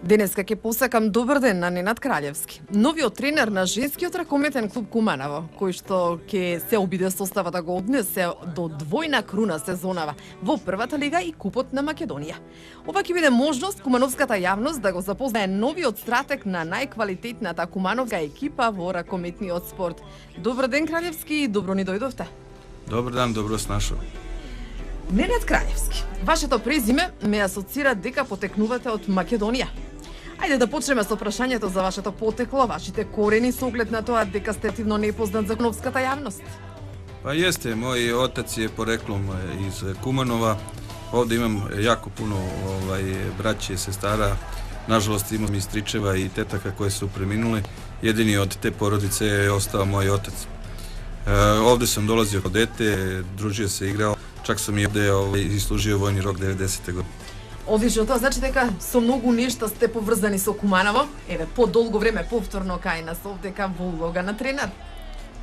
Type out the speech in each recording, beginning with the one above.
Денеска ќе посакам добар ден на Ненад Краљевски, новиот тренер на женскиот ракометен клуб Куманово, кој што ќе се обиде составата го однесе до двојна круна сезонава во првата лига и Купот на Македонија. Ова ќе биде можност кумановската јавност да го запознае новиот стратег на најквалитетната кумановска екипа во ракометниот спорт. Добар ден, Краљевски, и добро ни дојдовте. Добар дан, добро се нашол. Ненад Краљевски, вашето презиме ме асоцира дека потекнувате од Македонија. Ајде да почнеме со прашањето за вашето потекло, вашите корени со оглед на тоа дека сте активно непознат за кумановската јавност. Па јесте, мој отац е пореклом из Куманова. Овде имам јако пуно браќе и сестара. Нажалост имам и стричева и тетака кои су преминули. Едини од те породице е остao мој отац. Овде сам долазио како дете, дружио се, играл. Чак сам и овде ислужио војни рок 90-те години. Одлично, тоа значи дека со многу нешта сте поврзани со Куманово, еве подолго време повторно кај нас овдека во улога на тренер.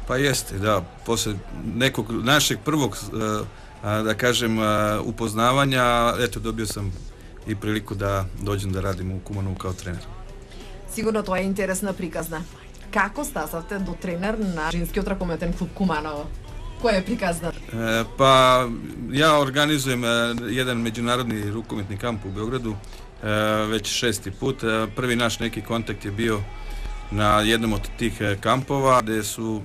Па јесте, да, после неког нашeg првог, да кажем, упознавања, ето добио сам и прилику да доđem да радим у Куманово као тренер. Сигурно тоа е интересна приказна. Како стасавте до тренер на женскиот ракометен клуб Куманово? Која е приказна? Па, ја организуjem еден меđunarodni rukometni kamp u Beogradu, već 6. put. Prvi naš neki kontakt je bio na jednom od tih kampova, gde su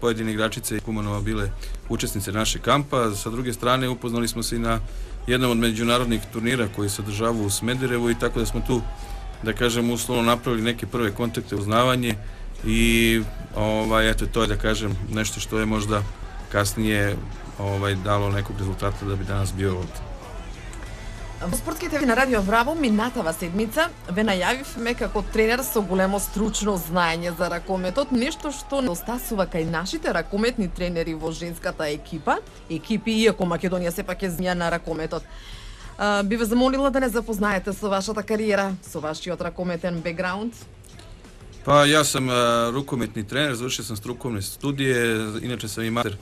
pojedini igračice Kumanova bile učesnice našeg kampa. Sa druge strane, upoznali smo se i na jednom od međunarodnih turnira koji se održavaju u Smederevu i tako da smo tu, da kažem, uslovno napravili neke prve kontakte, uznavanje i eto, to je, da kažem, nešto što je možda kasnije dalo nekog rezultata da bi danas bio ovde. Во спортските ви на Радио Браво минатава седмица ве најавивме како тренер со големо стручно знаење за ракометот, нешто што недостасува кај нашите ракометни тренери во женската екипи, иако Македонија сепак е земја на ракометот. Би ве замолила да не запознаете со вашата кариера, со вашиот ракометен бекграунд. Pa ja sam rukometni trener, završio sam strukovne studije, inače sam i master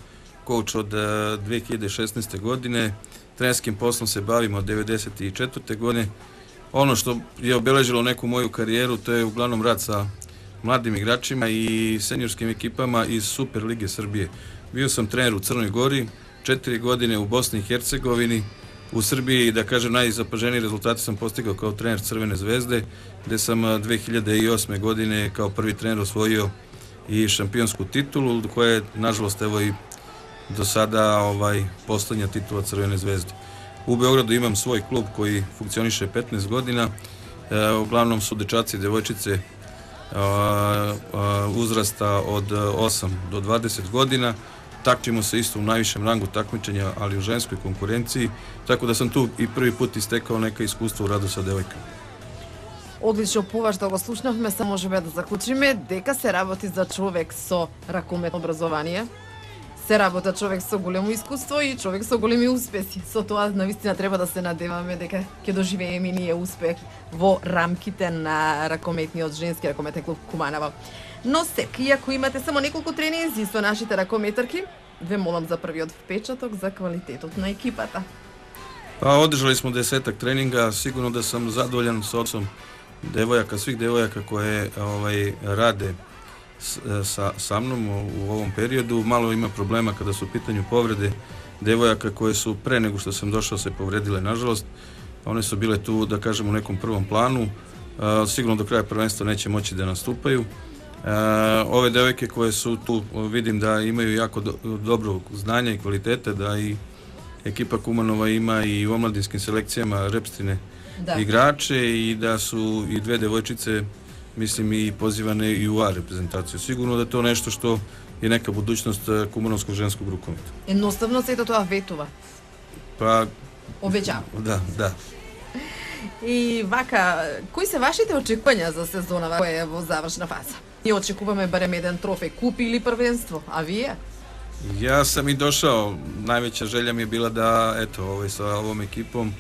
coach od 2016. godine. Trenerskim poslom se bavim od 1994. godine. Ono što je obeležilo neku moju karijeru, to je uglavnom rad sa mladim igračima i seniorskim ekipama iz Super Lige Srbije. Bio sam trener u Crnoj Gori, 4 godine u Bosni i Hercegovini. U Srbiji, da kažem, najzapaženiji rezultati sam postigao kao trener Crvene zvezde, gde sam 2008. godine kao prvi trener osvojio i šampionsku titulu, koja je, nažalost, evo i do sada poslednja titula Crvene zvezde. U Beogradu imam svoj klub koji funkcioniše 15 godina, uglavnom su dečaci i devojčice uzrasta od 8 do 20 godina. Takmičimo se isto u najvišem rangu takmičenja, ali u ženskoj konkurenciji, tako da sam tu i prvi put istekao neka iskustva u radu sa devojkama. Одлично, поваш да го слушнавме, само можеме да заклучиме дека се работи за човек со ракометно образование. Се работа човек со големо искуство и човек со големи успеси. Со тоа навистина треба да се надеваме дека ќе доживееме и ние успех во рамките на ракометниот женски ракометен клуб Куманово. Но сек, иако имате само неколку тренинзи со нашите ракометарки, ве молам за првиот впечаток за квалитетот на екипата. Pa održali smo 10-ak treninga, sigurno da sam zadovoljan s odnosom devojaka, svih devojaka koje rade sa mnom u ovom periodu. Malo ima problema kada su u pitanju povrede devojaka koje su pre nego što sam došao se povredile, nažalost. One su bile tu, da kažem, u nekom prvom planu. Sigurno do kraja prvenstva neće moći da nastupaju. Ove devojke koje su tu, vidim da imaju jako dobro znanja i kvalitete, da i ekipa Kumanova ima i u omladinskim selekcijama repstine igrače i da su i dve devojčice, mislim, i pozivane i u A reprezentaciju. Sigurno da je to nešto što je neka budućnost kumanovskog ženskog rukometa. Едноставно сето тоа ветува. Pa... Обеќавам. Да. И вака, кои се вашите очекувања за сезонава која е во завршна фаза? Ние очекуваме барем еден трофеј, куп или првенство, а вие? Ja sam i došao, najveća želja mi je bila da, eto, sa ovom ekipom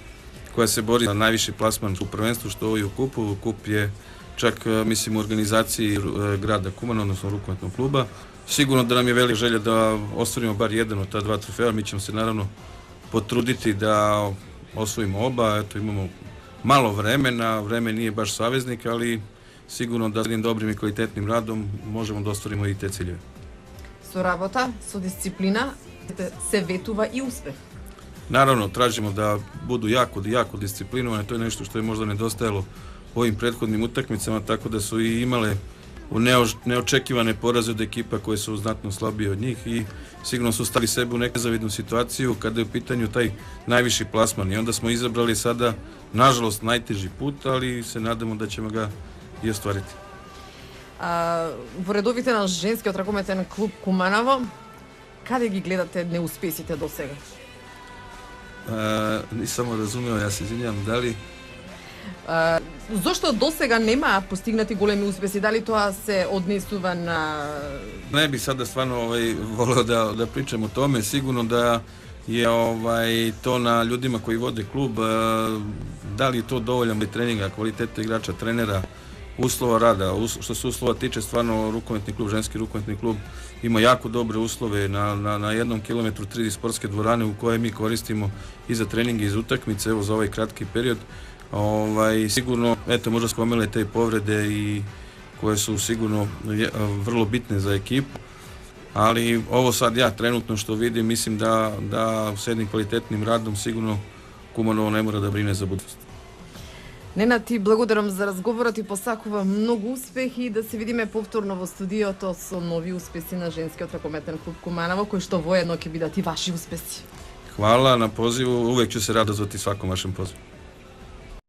koja se bori za najviši plasman u prvenstvu, što i u kupu. Kup je čak, mislim, u organizaciji grada Kumana, odnosno rukometnog kluba. Sigurno da nam je velika želja da ostvarimo bar jedan od ta dva trofeja. Mi ćemo se naravno potruditi da osvojimo oba. Eto, imamo malo vremena, vreme nije baš saveznik, ali sigurno da s jednim dobrim i kvalitetnim radom možemo da ostvarimo i te ciljeve. Со работа, со дисциплина се ветува и успех. Naravno, tražimo da budu jako disciplinovane, to je nešto što je možda nedostajalo u ovim prethodnim utakmicama, tako da su i imale neočekivane poraze od ekipa koje su znatno slabije od njih i sigurno su stavili sebe u nezavidnu situaciju kada je u pitanju taj najviši plasman i onda smo izabrali sada, nažalost, najteži put, ali se nadamo da ćemo ga i ostvariti. Во редовите на женскиот ракометен клуб Куманово, каде ги гледате неуспесите до сега? Nisam razumeo, ja se izvinjam, da li... Зошто до сега нема постигнати големи успеси? Дали тоа се однесува на... Ne bih sada stvarno voleo da pričam o tome, sigurno da je to na ljudima koji vode klub, da li je to dovoljan broj treninga, kvaliteta igrača, trenera, uslova rada. Što se uslova tiče, stvarno rukometni klub, ženski rukometni klub ima jako dobre uslove na 1 kilometru 3 sportske dvorane u koje mi koristimo i za treninge i za utakmice, evo za ovaj kratki period. Sigurno, eto, možda spomenuli te povrede i koje su sigurno vrlo bitne za ekipu, ali ovo sad ja trenutno što vidim, mislim da s jednim kvalitetnim radom sigurno Kumanovo ne mora da brine za budućnost. Ненад, ти благодарам за разговорот и посакувам многу успехи и да се видиме повторно во студиото со нови успеси на женскиот ракометен клуб Куманово, кои што воедно ќе бидат и ваши успеси. Hvala na pozivu, uvek ću se rado zvati svakom vašem pozivu.